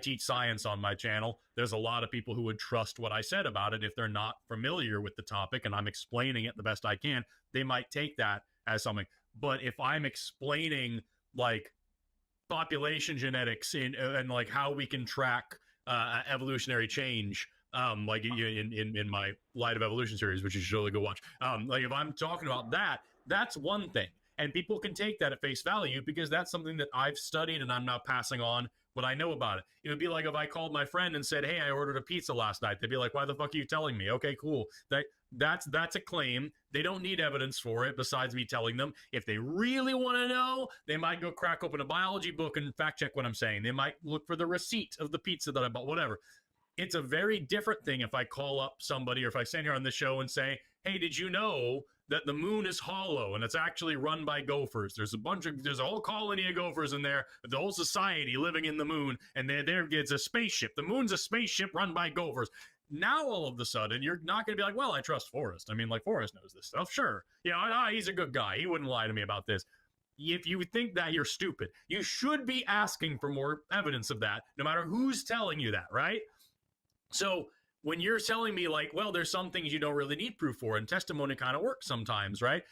teach science on my channel. There's a lot of people who would trust what I said about it if they're not familiar with the topic and I'm explaining it the best I can. They might take that as something. But if I'm explaining like population genetics and like how we can track evolutionary change, like in my Light of Evolution series, which you should really go watch. Like if I'm talking about that, that's one thing. And people can take that at face value because that's something that I've studied and I'm now passing on what I know about it. It would be like if I called my friend and said, hey, I ordered a pizza last night. They'd be like, why the fuck are you telling me? Okay, cool. That's a claim. They don't need evidence for it besides me telling them. If they really want to know, they might go crack open a biology book and fact check what I'm saying. They might look for the receipt of the pizza that I bought, whatever. It's a very different thing if I call up somebody or if I stand here on the show and say, hey, did you know that the moon is hollow and it's actually run by gophers? There's a whole colony of gophers in there, the whole society living in the moon, and it's a spaceship. The moon's a spaceship run by gophers. Now, all of a sudden, you're not going to be like, well, I trust Forrest. I mean, like, Forrest knows this stuff. Sure. He's a good guy. He wouldn't lie to me about this. If you think that, you're stupid. You should be asking for more evidence of that, no matter who's telling you that, right? So when you're telling me like, well, there's some things you don't really need proof for, and testimony kind of works sometimes, right?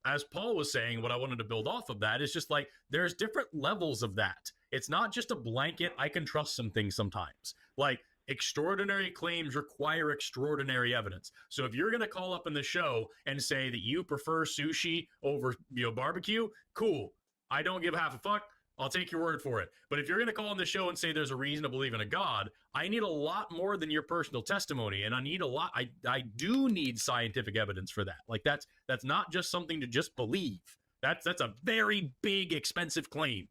As Paul was saying, what I wanted to build off of that is just like, there's different levels of that. It's not just a blanket, I can trust some things sometimes. Like, extraordinary claims require extraordinary evidence. So if you're going to call up in the show and say that you prefer sushi over, barbecue, cool. I don't give half a fuck. I'll take your word for it. But if you're going to call on the show and say there's a reason to believe in a God, I need a lot more than your personal testimony. And I need a lot. I do need scientific evidence for that. Like that's not just something to just believe. That's a very big, expensive claim.